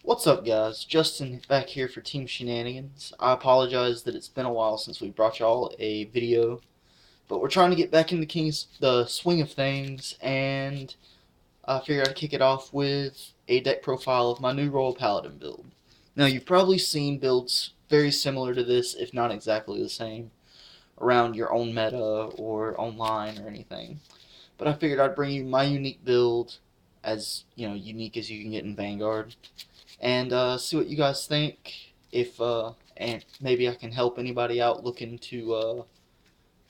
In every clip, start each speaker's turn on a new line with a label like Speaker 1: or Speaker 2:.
Speaker 1: What's up, guys? Justin back here for Team Shenanigans. I apologize that it's been a while since we brought y'all a video, but we're trying to get back in the swing of things, and I figured I'd kick it off with a deck profile of my new Royal Paladin build. Now, you've probably seen builds very similar to this, if not exactly the same, around your own meta or online or anything. But I figured I'd bring you my unique build, as unique as you can get in Vanguard, and see what you guys think. If and maybe I can help anybody out looking to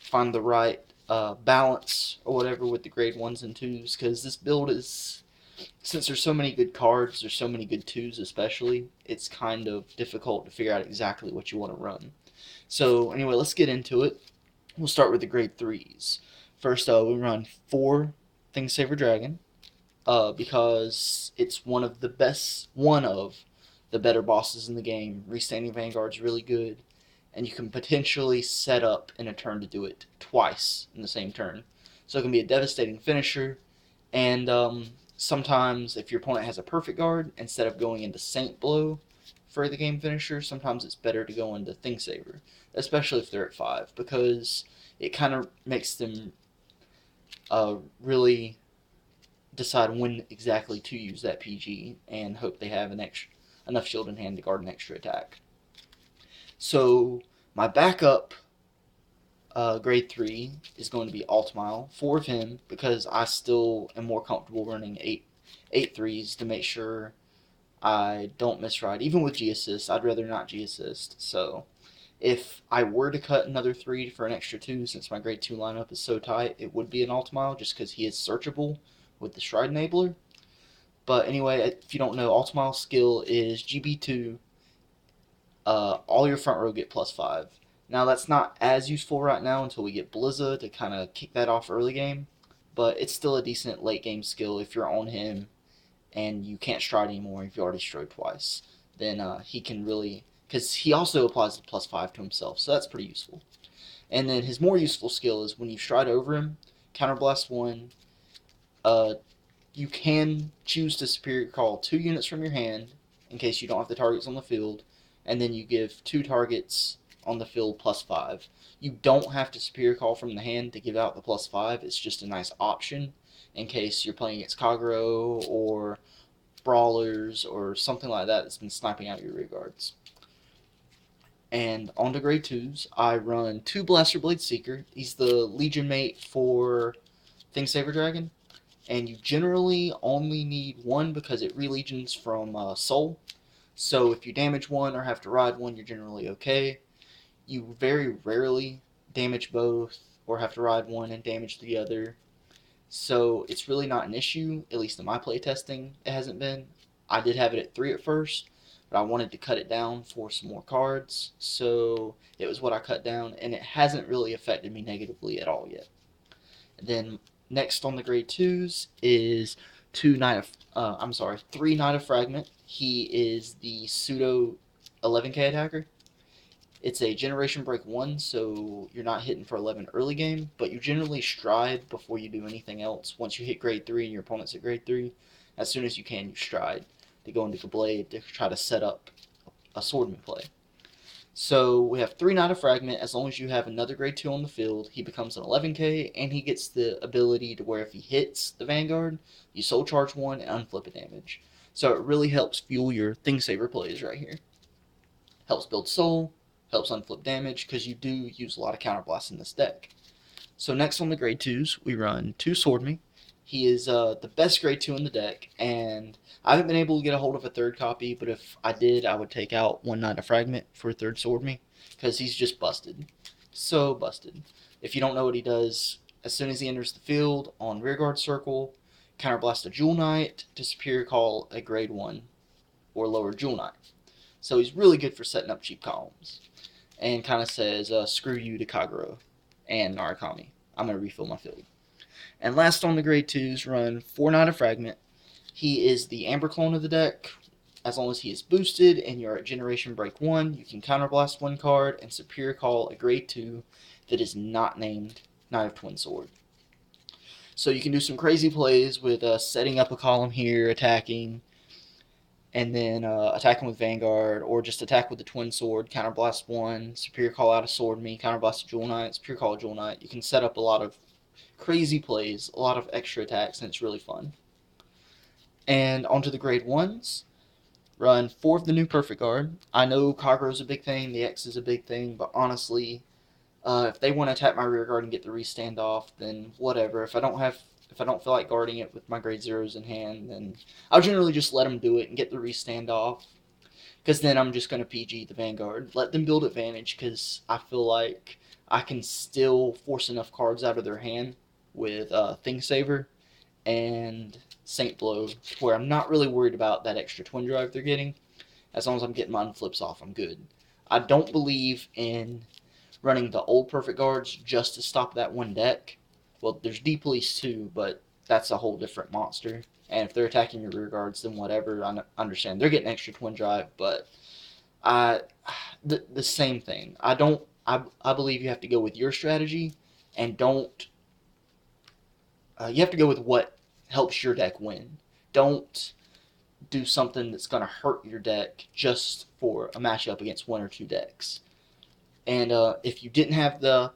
Speaker 1: find the right balance or whatever with the grade ones and twos. Because this build is, since there's so many good cards, there's so many good twos especially. It's kind of difficult to figure out exactly what you want to run. So anyway, let's get into it. We'll start with the grade threes. First, we run 4 Thingsaver Dragon, because it's one of the better bosses in the game. Restanding Vanguard's really good, and you can potentially set up in a turn to do it twice in the same turn. So it can be a devastating finisher, and sometimes if your opponent has a perfect guard, instead of going into Saint Blow for the game finisher, sometimes it's better to go into Thingsaver, especially if they're at 5, because it kind of makes them really decide when exactly to use that PG and hope they have enough shield in hand to guard an extra attack. So my backup grade 3 is going to be Altmile, 4 of him, because I still am more comfortable running eight threes to make sure I don't misride. Even with G assist, I'd rather not G assist. So if I were to cut another 3 for an extra 2, since my grade 2 lineup is so tight, it would be an Altmile just because he is searchable with the Stride Enabler. But anyway, if you don't know, Altmile's skill is GB2. All your front row get +5. Now that's not as useful right now until we get Blizza to kind of kick that off early game, but it's still a decent late game skill if you're on him and you can't stride anymore. If you already strode twice, then he can really, because he also applies the +5 to himself, so that's pretty useful. And then his more useful skill is when you stride over him, counterblast 1. Uh, you can choose to superior call 2 units from your hand in case you don't have the targets on the field, and then you give 2 targets on the field +5. You don't have to superior call from the hand to give out the +5. It's just a nice option in case you're playing against Kagero or Brawlers or something like that that's been sniping out your rear guards. And on to grade 2s, I run 2 Blaster Blade Seeker. He's the Legion mate for Thingsaver Dragon, and you generally only need 1 because it relegions from Soul. So if you damage 1 or have to ride 1, you're generally okay. You very rarely damage both or have to ride 1 and damage the other. So it's really not an issue, at least in my playtesting, it hasn't been. I did have it at 3 at first, but I wanted to cut it down for some more cards, so it was what I cut down, and it hasn't really affected me negatively at all yet. And then next on the grade 2s is 3 Knight of Fragment. He is the pseudo 11k attacker. It's a generation break 1, so you're not hitting for 11 early game, but you generally stride before you do anything else. Once you hit grade 3 and your opponent's at grade 3, as soon as you can, you stride to go into the blade to try to set up a swordman play. So we have 3 Knight of Fragment. As long as you have another grade 2 on the field, he becomes an 11k, and he gets the ability to where if he hits the Vanguard, you soul charge 1 and unflip a damage. So it really helps fuel your Thingsaver plays right here. Helps build soul, helps unflip damage, because you do use a lot of counterblast in this deck. So next on the grade 2s, we run 2 Swordme. He is the best grade 2 in the deck, and I haven't been able to get a hold of a third copy, but if I did, I would take out 1 Knight of Fragment for a third Swordme, because he's just busted. So busted. If you don't know what he does, as soon as he enters the field, on rearguard circle, counterblast a Jewel Knight to superior call a grade 1 or lower Jewel Knight. So he's really good for setting up cheap columns. And kind of says, screw you to Kagero and Narukami. I'm going to refill my field. And last on the grade 2s, run 4 Knight of Fragment. He is the Amber clone of the deck. As long as he is boosted and you're at Generation Break 1, you can counterblast 1 card and superior call a grade 2 that is not named Knight of Twin Sword. So you can do some crazy plays with setting up a column here, attacking, and then attacking with Vanguard, or just attack with the Twin Sword, Counterblast 1, Superior Call out a Sword Me, Counterblast a Jewel Knight, Superior Call a Jewel Knight. You can set up a lot of crazy plays, a lot of extra attacks, and it's really fun. And onto the grade 1s. Run 4 of the new Perfect Guard. I know Kagro's a big thing, the X is a big thing, but honestly, if they want to attack my rear guard and get the restand off, then whatever. If I don't feel like guarding it with my grade 0s in hand, then I'll generally just let them do it and get the restand off. Because then I'm just going to PG the Vanguard. Let them build advantage, because I feel like I can still force enough cards out of their hand with Thing Saver and Saint Blow, where I'm not really worried about that extra Twin Drive they're getting. As long as I'm getting my unflips off, I'm good. I don't believe in running the old Perfect Guards just to stop that one deck. Well, there's D Police too, but that's a whole different monster. And if they're attacking your rear guards, then whatever. I understand they're getting extra Twin Drive, but I the same thing. I believe you have to go with your strategy, and don't. You have to go with what helps your deck win. Don't do something that's going to hurt your deck just for a matchup against 1 or 2 decks. And if you didn't have the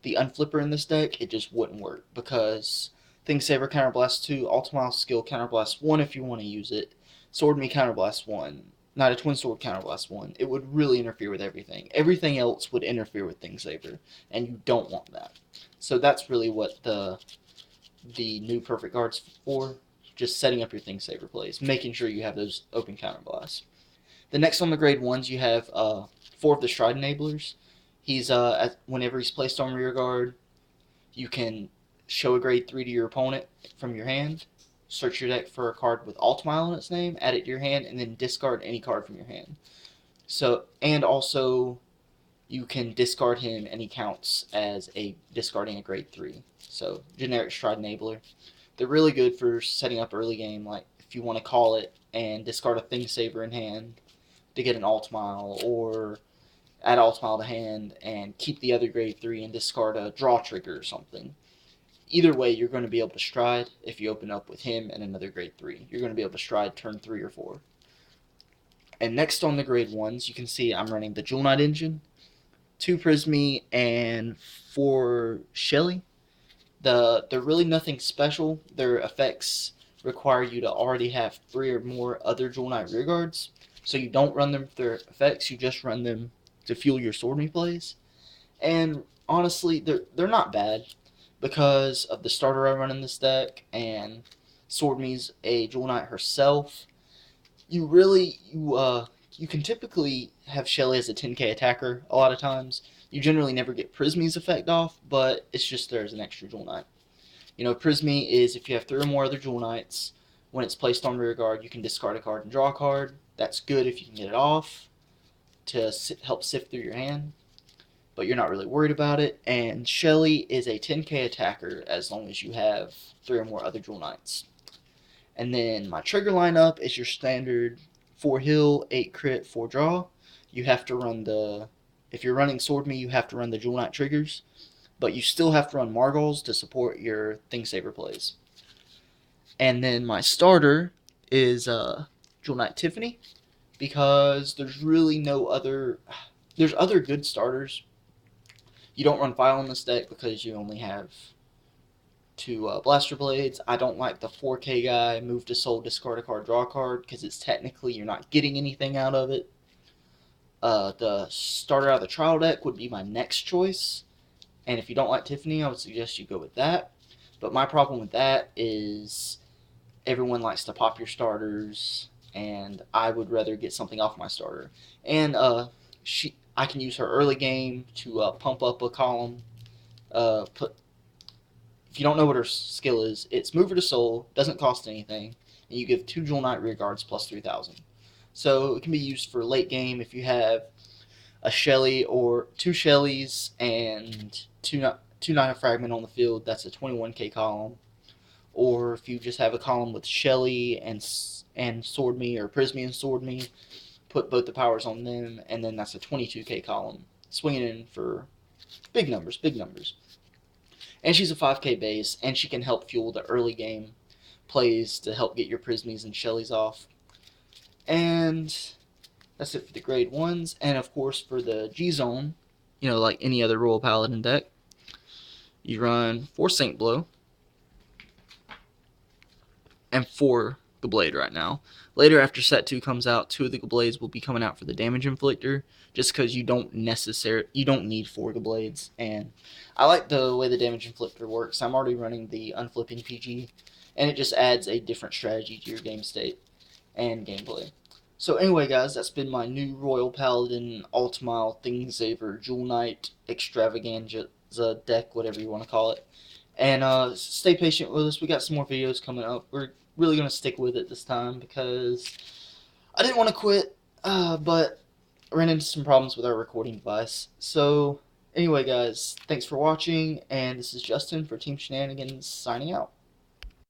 Speaker 1: Unflipper in this deck, it just wouldn't work, because Thing Saver Counterblast 2, Altmile skill Counterblast 1 if you want to use it, Sword Me Counterblast 1, not a Twin Sword Counterblast 1. It would really interfere with everything. Everything else would interfere with Thing Saver, and you don't want that. So that's really what the new Perfect Guard's for, just setting up your Thing Saver plays, making sure you have those open counterblasts. The next on the grade 1s, you have 4 of the Stride Enablers. He's whenever he's placed on rear guard, you can show a grade 3 to your opponent from your hand, search your deck for a card with Altmile in its name, add it to your hand, and then discard any card from your hand. So, and also you can discard him, and he counts as discarding a grade 3. So, generic Stride Enabler. They're really good for setting up early game, like if you want to call it and discard a Thing Saver in hand to get an Altmile, or add Altmile to hand and keep the other grade 3 and discard a draw trigger or something. Either way, you're going to be able to stride if you open up with him and another grade 3. You're going to be able to stride turn 3 or 4. And next on the grade 1s, you can see I'm running the Jewel Knight engine, 2 Prismy, and 4 Shelly. They're really nothing special. Their effects require you to already have 3 or more other Jewel Knight rearguards. So you don't run them for their effects, you just run them to fuel your Sword Me plays. And honestly, they're not bad, because of the starter I run in this deck, and Sword Me's a Jewel Knight herself. You can typically have Shelly as a 10k attacker a lot of times. You generally never get Prismy's effect off, but it's just there as an extra Jewel Knight. Prismy is if you have 3 or more other Jewel Knights, when it's placed on rear guard, you can discard a card and draw a card. That's good if you can get it off to help sift through your hand, but you're not really worried about it. And Shelly is a 10k attacker as long as you have 3 or more other Jewel Knights. And then my trigger lineup is your standard 4 heal, 8 crit, 4 draw. You have to run if you're running Sword Me, you have to run the Jewel Knight triggers, but you still have to run Margals to support your Thing Saver plays. And then my starter is Jewel Knight Tiffany, because there's really no other. There's other good starters. You don't run File in this deck because you only have 2 Blaster Blades. I don't like the 4K guy, move to soul, discard a card, draw a card, because it's technically you're not getting anything out of it. The starter out of the trial deck would be my next choice, and if you don't like Tiffany, I would suggest you go with that. But my problem with that is everyone likes to pop your starters, and I would rather get something off my starter. And I can use her early game to pump up a column. If you don't know what her skill is, it's Mover to Soul, doesn't cost anything, and you give 2 Jewel Knight rearguards plus 3,000. So it can be used for late game if you have a Shelly or 2 Shellys and 2 Knight of Fragment on the field. That's a 21k column. Or if you just have a column with Shelly and Sword Me, or Prismy and Sword Me, put both the powers on them, and then that's a 22k column. Swinging in for big numbers, big numbers. And she's a 5k base, and she can help fuel the early game plays to help get your Prismies and Shellys off. And that's it for the grade 1s. And of course for the G-Zone, you know, like any other Royal Paladin deck, you run 4 Saint Blow and 4 Gablade right now. Later, after set 2 comes out, 2 of the Gablades will be coming out for the Damage Inflictor, just because you don't need 4 Gablades. And I like the way the Damage Inflictor works. I'm already running the Unflipping PG, and it just adds a different strategy to your game state and gameplay. So anyway, guys, that's been my new Royal Paladin Altmile Thingsaver Jewel Knight Extravaganza deck, whatever you want to call it. And stay patient with us. We got some more videos coming up. We're really going to stick with it this time because I didn't want to quit, but I ran into some problems with our recording device. So anyway, guys, thanks for watching, and this is Justin for Team Shenanigans signing out.